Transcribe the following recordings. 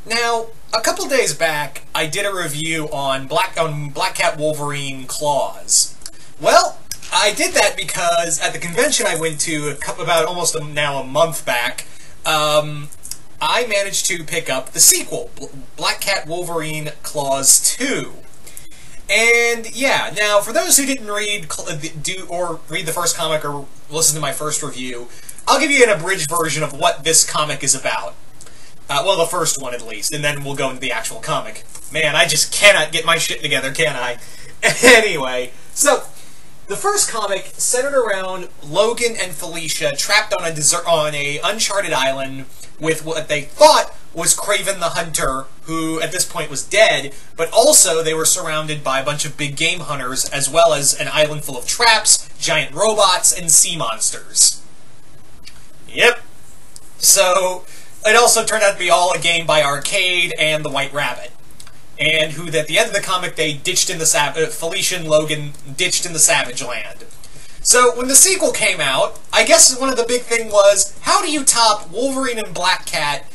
Now, a couple days back, I did a review on Black Cat Wolverine Claws. Well, I did that because at the convention I went to about almost now a month back, I managed to pick up the sequel, Black Cat Wolverine Claws 2. And yeah, now for those who didn't read the first comic or listen to my first review, I'll give you an abridged version of what this comic is about. Well, the first one at least, and then we'll go into the actual comic. Man, I just cannot get my shit together, can I? Anyway, so the first comic centered around Logan and Felicia trapped on a uncharted island with what they thought was Kraven the Hunter, who at this point was dead, but also they were surrounded by a bunch of big game hunters, as well as an island full of traps, giant robots, and sea monsters. Yep. So it also turned out to be all a game by Arcade and the White Rabbit. And who, at the end of the comic, they ditched in the Felicia and Logan ditched in the Savage Land. So when the sequel came out, I guess one of the big thing was, how do you top Wolverine and Black Cat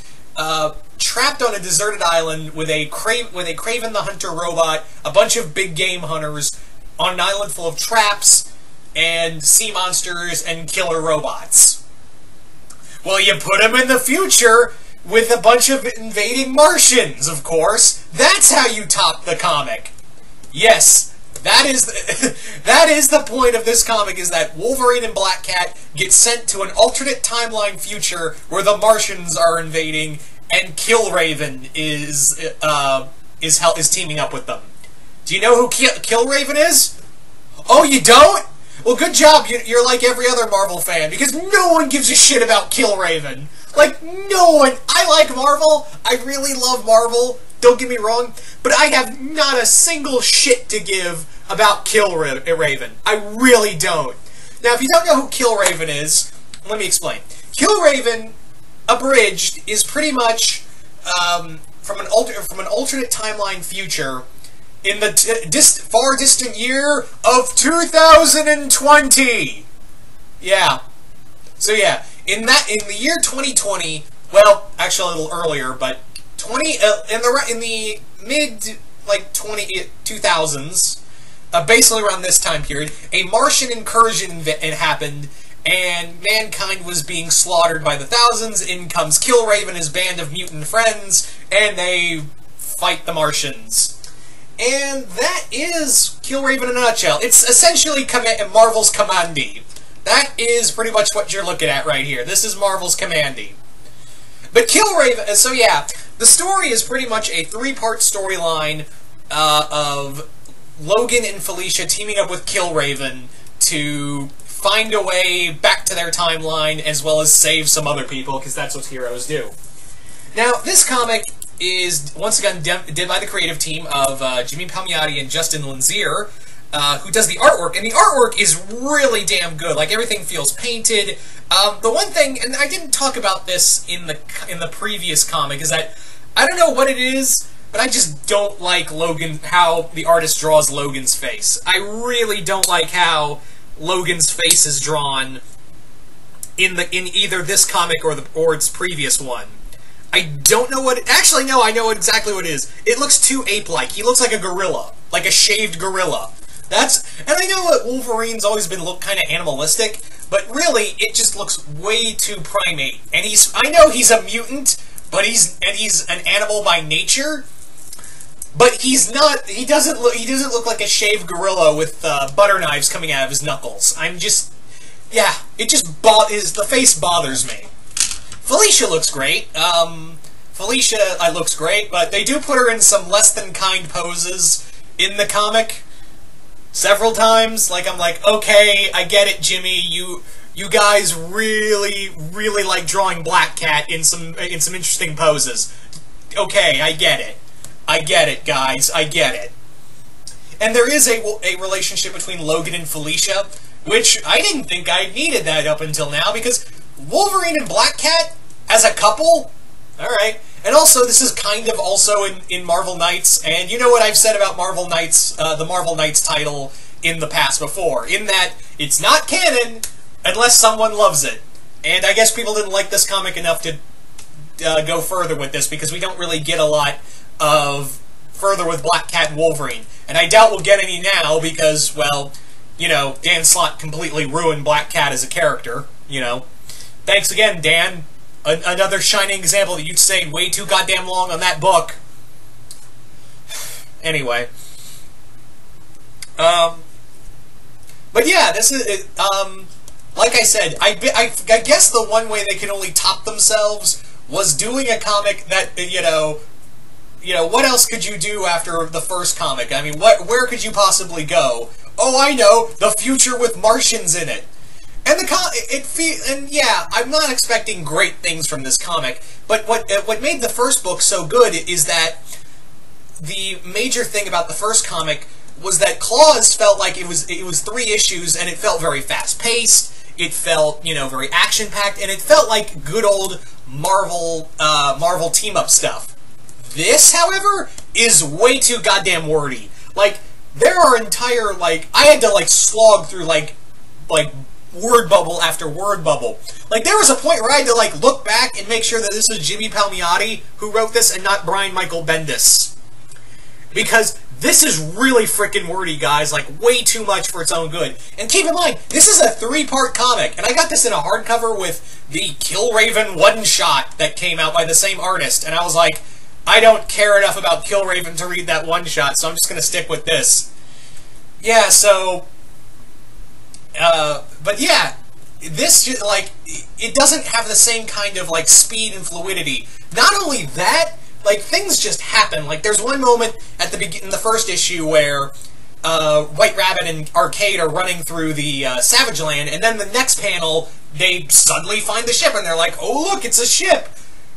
trapped on a deserted island with a Kraven the Hunter robot, a bunch of big game hunters, on an island full of traps and sea monsters and killer robots? Well, you put them in the future with a bunch of invading Martians, of course. That's how you top the comic. Yes, that is the point of this comic, is that Wolverine and Black Cat get sent to an alternate timeline future where the Martians are invading, and Killraven is teaming up with them. Do you know who Killraven is? Oh, you don't? Well, good job. You're like every other Marvel fan, because no one gives a shit about Killraven. Like, no one. I like Marvel. I really love Marvel. Don't get me wrong. But I have not a single shit to give about Killraven. I really don't. Now, if you don't know who Killraven is, let me explain. Killraven, abridged, is pretty much from an alternate timeline future in the far distant year of 2020. Yeah. So yeah, in the year 2020, well, actually a little earlier, but in the mid 2000s, basically around this time period, a Martian incursion happened, and mankind was being slaughtered by the thousands. In comes Killraven and his band of mutant friends, and they fight the Martians. And that is Killraven in a nutshell. It's essentially Marvel's Commandy. That is pretty much what you're looking at right here. This is Marvel's Commandy. But Killraven, so yeah, the story is pretty much a three-part storyline of Logan and Felicia teaming up with Killraven to find a way back to their timeline, as well as save some other people, because that's what heroes do. Now, this comic is, once again, did by the creative team of Jimmy Palmiotti and Justin Linzier, who does the artwork, and the artwork is really damn good. Like, everything feels painted. The one thing, and I didn't talk about this in the previous comic, is that I don't know what it is, but I just don't like how the artist draws Logan's face. I really don't like how Logan's face is drawn in either this comic or its previous one. I don't know what... Actually, no, I know exactly what it is. It looks too ape-like. He looks like a gorilla. Like a shaved gorilla. And I know that Wolverine's always been kind of animalistic, but really, it just looks way too primate. And I know he's a mutant, but he's an animal by nature, but he's not... He doesn't look like a shaved gorilla with butter knives coming out of his knuckles. Yeah, the face bothers me. Felicia looks great. Felicia looks great, but they do put her in some less-than-kind poses in the comic several times. Like, I'm like, okay, I get it, Jimmy. You guys really, really like drawing Black Cat in some interesting poses. Okay, I get it. I get it, guys. I get it. And there is a relationship between Logan and Felicia, which I didn't think I needed that up until now, because Wolverine and Black Cat as a couple? Alright. And also, this is kind of also in Marvel Knights, and you know what I've said about Marvel Knights, the Marvel Knights title in the past before, in that it's not canon unless someone loves it. And I guess people didn't like this comic enough to go further with this, because we don't really get a lot of further with Black Cat and Wolverine. And I doubt we'll get any now, because, well, you know, Dan Slott completely ruined Black Cat as a character, you know. Thanks again, Dan. Another shining example that you'd stayed way too goddamn long on that book. Anyway. But yeah, this is, like I said, I guess the one way they can only top themselves was doing a comic that, you know, what else could you do after the first comic? I mean, where could you possibly go? Oh, I know, the future with Martians in it. And and yeah, I'm not expecting great things from this comic, but what made the first book so good is that the major thing about the first comic was that Claws felt like it was 3 issues, and it felt very fast-paced, it felt, you know, very action-packed, and it felt like good old Marvel team-up stuff. This, however, is way too goddamn wordy. Like, there are entire, like, I had to, like, slog through, like, word bubble after word bubble. Like, there was a point where I had to, like, look back and make sure that this was Jimmy Palmiotti who wrote this and not Brian Michael Bendis. Because this is really freaking wordy, guys, like, way too much for its own good. And keep in mind, this is a 3-part comic, and I got this in a hardcover with the Killraven one-shot that came out by the same artist, and I was like, I don't care enough about Killraven to read that one-shot, so I'm just gonna stick with this. Yeah, so, but yeah, this, like, it doesn't have the same kind of, like, speed and fluidity. Not only that, like, things just happen. Like, there's one moment at in the first issue where White Rabbit and Arcade are running through the Savage Land, and then the next panel, they suddenly find the ship, and they're like, oh, look, it's a ship!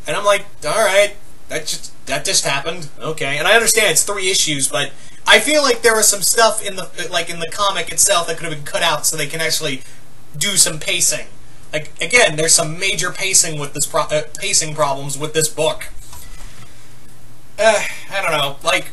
And I'm like, alright, that just happened. Okay, and I understand it's 3 issues, but I feel like there was some stuff in the comic itself that could have been cut out so they can actually do some pacing. Like, again, there's some major pacing with this pacing problems with this book. I don't know, like,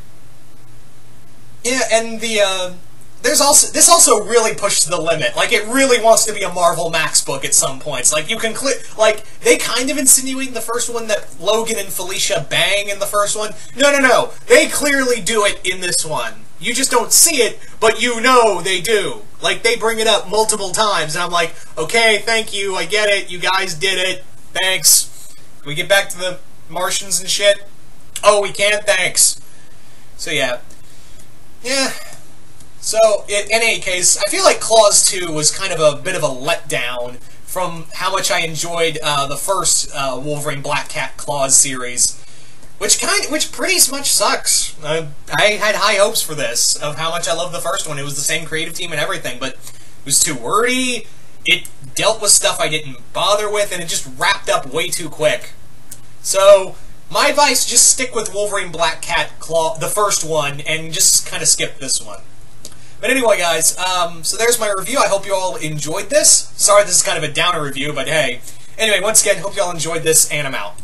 yeah, and this also really pushed the limit. Like, it really wants to be a Marvel Max book at some points. Like, you can like, they kind of insinuate in the first one that Logan and Felicia bang in the first one. No, they clearly do it in this one. You just don't see it, but you know they do. Like, they bring it up multiple times, and I'm like, okay, thank you, I get it, you guys did it, thanks. Can we get back to the Martians and shit? Oh, we can't? Thanks. So, yeah. Yeah. So, in any case, I feel like Claws 2 was kind of a bit of a letdown from how much I enjoyed the first Wolverine Black Cat Claws series, which pretty much sucks. I had high hopes for this, of how much I loved the first one. It was the same creative team and everything, but it was too wordy, it dealt with stuff I didn't bother with, and it just wrapped up way too quick. So, my advice, just stick with Wolverine Black Cat the first one, and just kind of skip this one. But anyway, guys, so there's my review. I hope you all enjoyed this. Sorry this is kind of a downer review, but hey. Anyway, once again, hope you all enjoyed this, and I'm out.